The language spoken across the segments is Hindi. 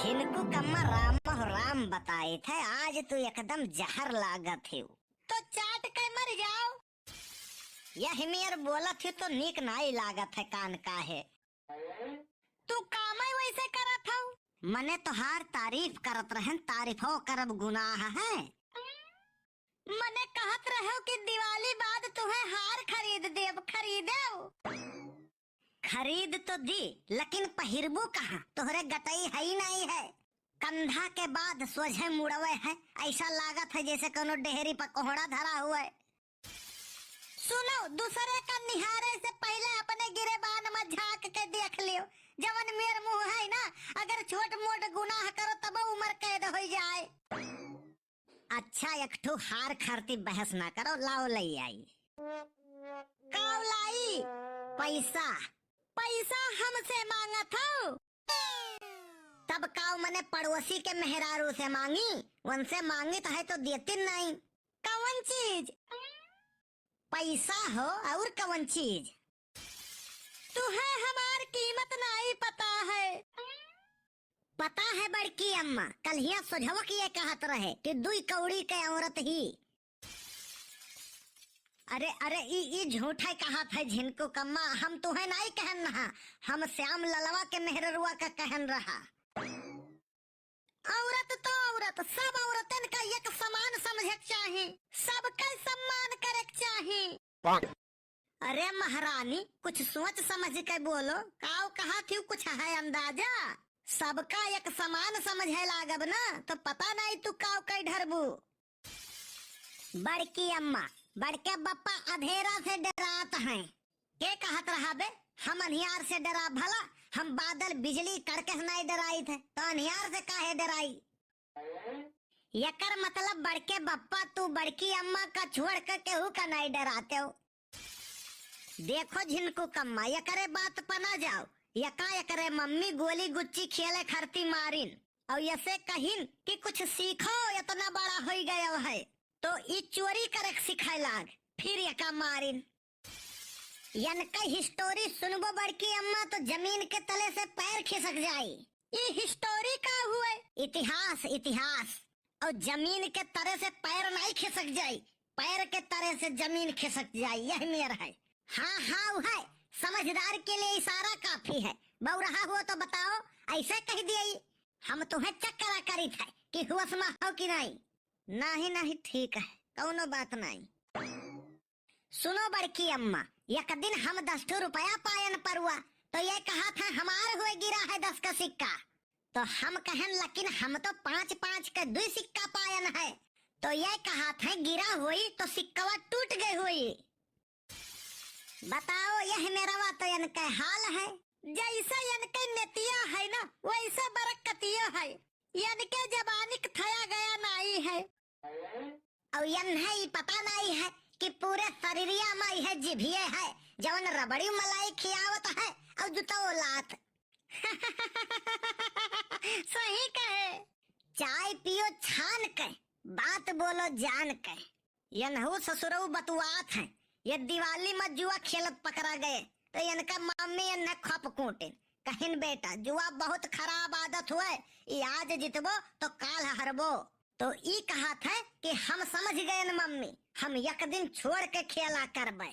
झिनकू कम्मा राम हो राम बताए थे, आज तू एकदम जहर लागत है। तो चाट के मर जाओ। यह मेर बोलत है तो नीक नाई लागत है, कान का है। तू काम वैसे करत हो। मने तोहार तारीफ करत रहन, तारीफो करब गुनाह है। मने कहत रहो कि दिवाली बाद तुम्हें हार खरीद देव, खरीदे। खरीद तो दी, लेकिन पहिरबू कहाँ? तोहरे गटई है ही नहीं है। कंधा के बाद सोझे मुड़वे है, ऐसा लागत है जैसे कोनो डेहरी पर कोहड़ा धरा हुआ है। सुनो, दूसरे का निहारे से पहले अपने गिरेबान में झांक के देख लियो। जवन मेर मुंह है ना, अगर छोट मोट गुनाह करो तब उम्र कैद हो जाए। अच्छा एक ठो हार खरती बहस ना करो, लाओ लई आई। काव लाई? पैसा पैसा हमसे मांगा था। तब काव मने पड़ोसी के मेहरारू से मांगी, उनसे मांगी तो है तो देती नहीं। कौन चीज? पैसा हो और कौन चीज? तुम्हें हमार कीमत नहीं पता है। पता है बड़की अम्मा, कल हिया सुझवक ये कहत रहे कि दुई कौड़ी के औरत ही। अरे अरे ई झूठा कहा था झिनकू कम्मा, हम तुम्हें नहीं कहन रहा, हम श्याम ललवा के मेहरुआ का कहन रहा। औरत तो औरत, सब औरतन का एक समान समझ चाहिए, सबका सम्मान करे चाहिए। अरे महारानी कुछ सोच समझ के बोलो, काव कहा थी कुछ है अंदाजा? सबका एक समान समझे लागब ना, तो पता नहीं तू काव कई ढरबू। बड़की अम्मा, बड़के बप्पा अधेरा से डरात हैं। के कहत रहा बे? हम अनियार से डरा भला? हम बादल बिजली कड़के नहीं डराई थे, तो अनियार से काहे डराई? यकर मतलब बड़के बप्पा तू बड़की अम्मा का छोड़ कर केहू का नहीं डराते हो। देखो झिनकू कम्मा, यकरे बात पना जाओ। यकरे मम्मी गोली गुच्ची खेले खरती मारिन और यसे कहिन कि कुछ सीखो, इतना बड़ा हो गया है तो ई चोरी करे सिखाए लाग, फिर यका मारिन। यनका हिस्टोरी सुनबो बड़की अम्मा तो जमीन के तले से पैर खिसक जाई। ये हिस्टोरी का हुए? इतिहास, इतिहास। और जमीन के तले से पैर नहीं खिसक जाई, पैर के तले से जमीन खिसक जाई, यह मेरा है। हाँ हाँ वो है, समझदार के लिए इशारा काफी है। बहु रहा हुआ तो बताओ, ऐसे कह दिए हम तुम्हें चक्करा करी थे कि हुआ समा हो कि नहीं? नहीं नहीं ठीक है, कौनो बात नहीं। सुनो बड़की अम्मा, एक दिन हम 10 रुपया पायन पर हुआ तो ये कहा था हमारे हुए गिरा है 10 का सिक्का, तो हम कहन लेकिन हम तो 5-5 का 2 सिक्का पायन है, तो ये कहा था गिरा हुई तो सिक्का टूट गई हुई। बताओ यह मेरा तो इनका हाल है। जैसा इनके नेतिया है ना, वैसा बरकतिया है। इनके जबानी थया गया नहीं है और इन्हें पता नहीं है कि पूरे शरीरिया में यह जिभिये है जवन रबड़ी मलाई खियावत है और जुतो लात। सही कहे। चाय पियो छान के, बात बोलो जान के। यनहु ससुरऊ बतुआत है, ये दिवाली में जुआ खेलत पकड़ा गए तो इनका मम्मी इन्हें खप कूटे कहिन बेटा जुआ बहुत खराब आदत हुए, आज जितबो तो काल हरबो। तो ई कहा था कि हम समझ गए न मम्मी, हम एक दिन छोड़ के खेला करबे।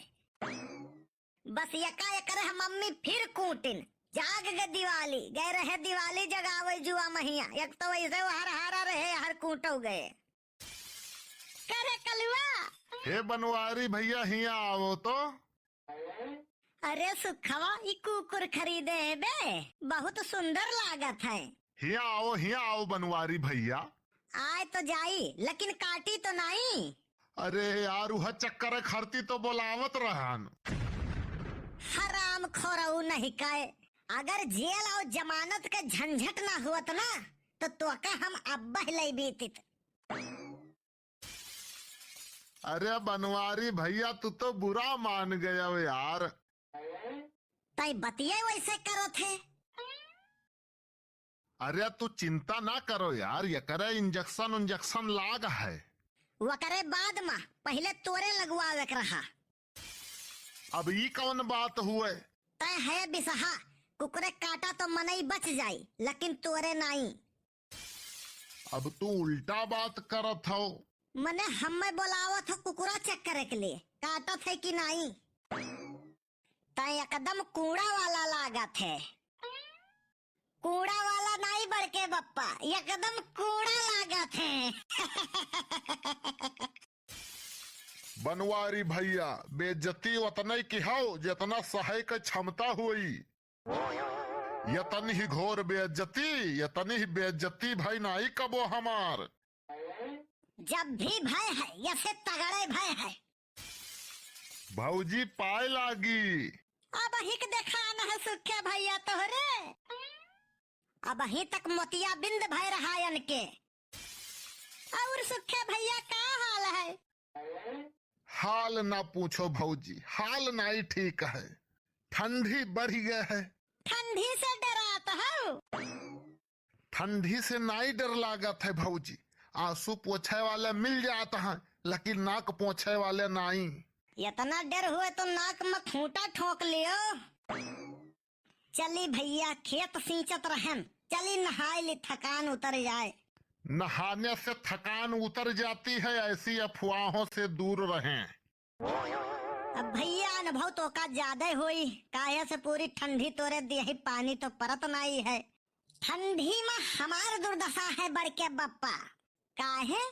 बस यका करे मम्मी फिर कूटिन, जाग गए दिवाली, गए रहे दिवाली जगावे जुआ महिया, एक तो वैसे हर हारा रहे हर कूटो गए। करे कलुआ हे बनवारी भैया हिया आओ तो। अरे सुखवा ई कुकुर खरीदे है बे, बहुत सुंदर लागत है। हिया आओ बनवारी भैया। आए तो जाई लेकिन काटी तो नहीं। अरे यार वह चक्कर खरती तो बोलावत रहन। हराम खोरऊ नहीं कहे, अगर जेल और जमानत के झंझट ना हुआ ना तो का हम अब्बा ले बीतित। अरे बनवारी भैया तू तो बुरा मान गया हो यार। तय बतिये वैसे करो थे। अरे तू चिंता ना करो यार, ये करे इंजेक्शन लाग है। वो करे बाद में, पहले तोरे लगवावे रहा। अब ये कौन बात हुए? तय है बिसहा, कुकुरे काटा तो मनई बच जाई लेकिन तोरे नहीं। अब तू उल्टा बात करत हो। मने हमें बोलावत हो कुकुरा चेक करे के लिए, काटत है कि नहीं? तय एकदम कूड़ा वाला लागत है। कूड़ा वाला नहीं बड़के बप्पा, एकदम कूड़ा लागत है। बनवारी भैया, बेइज्जती उतने की हो जितना सहे के क्षमता हुई। यतनी ही घोर बेइज्जती, यतनी ही बेइज्जती भाई नहीं कबो हमार। जब भी भय है या फिर तगड़े भय है। भौजी पाए लागी। अब हिक देखाना है सुखे भैया तोहरे। अब ही तक मोतिया बिंद भय रहा के। और सुखे भैया का हाल है? हाल ना पूछो भौजी, हाल नहीं ठीक है। ठंडी बढ़ गया है। ठंडी से डरात हो? ठंडी से नहीं डर लागत है भौजी। आंसू पोछे वाले मिल जाते हैं, लेकिन नाक पोछे वाले नहीं। इतना डर हुए तो नाक में खूंटा ठोक लियो। चली भैया खेत सींचत रहन, चली नहाए ली थकान उतर जाए। नहाने से थकान उतर जाती है, ऐसी अफवाहों से दूर रहें। अब भैया अनुभव तो का ज्यादा हुई, काहे से पूरी ठंडी तोरे दिए पानी तो परत नहीं है। ठंडी में हमार दुर्दशा है बड़के बप्पा। काहे?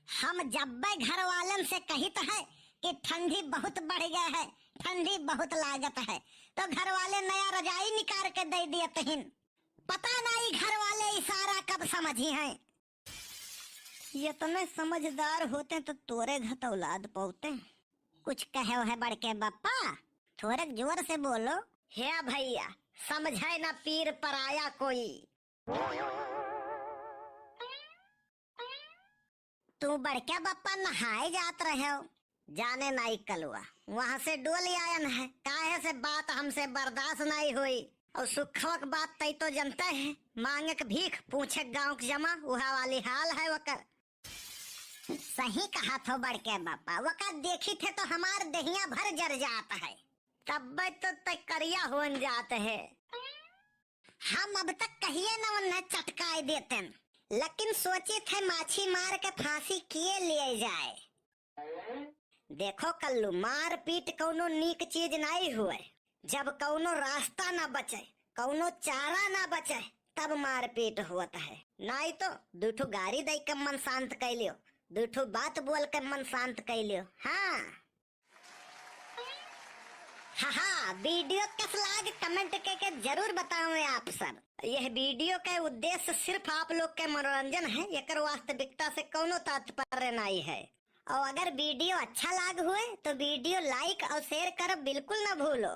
हम जब घर वालन से कहित है कि ठंडी बहुत बढ़ गया है, ठंडी बहुत लागत है, तो घर वाले नया रजाई निकाल के दे दिए तहिन। पता नहीं घर वाले इशारा कब समझी हैं। ये तुम्हें समझदार होते तो तोरे घर तो औलाद पौते। कुछ कहे है बड़के बप्पा, थोड़े जोर से बोलो। हे भैया समझे ना पीर पराया कोई। तू बड़के बप्पा नहाए जात रहे हो, जाने नहीं कलुआ वहाँ से डोल आयन है। काहे से बात हमसे बर्दाश्त नहीं हुई। और सुखवक बात तई तो जनता है, मांगे के भीख पूछे गांव के जमा, वहा वाली हाल है वकर। सही कहा थो बड़के बापा, वका देखी थे तो हमार दहिया भर जर जाता है। तब तो तकरिया हो जाते है। हम अब तक कहिए न उन्हें चटकाए देते, लेकिन सोचे थे माछी मार के फांसी किए लिए जाए। देखो कल्लू, मार पीट कौनो नीक चीज नहीं हुए। जब कौनो रास्ता ना बचे, कौनो चारा ना बचे, तब मार पीट होता है। नहीं तो दूठो गाड़ी दे के मन शांत कर लियो, दूठो बात बोल के मन शांत कर लियो। हाँ हाँ, वीडियो कैसा लाग कमेंट करके जरूर बताओ आप सब। यह वीडियो का उद्देश्य सिर्फ आप लोग के मनोरंजन है, एकर वास्तविकता से कोनो तात्पर्य नहीं है। और अगर वीडियो अच्छा लाग हुए तो वीडियो लाइक और शेयर कर बिल्कुल ना भूलो।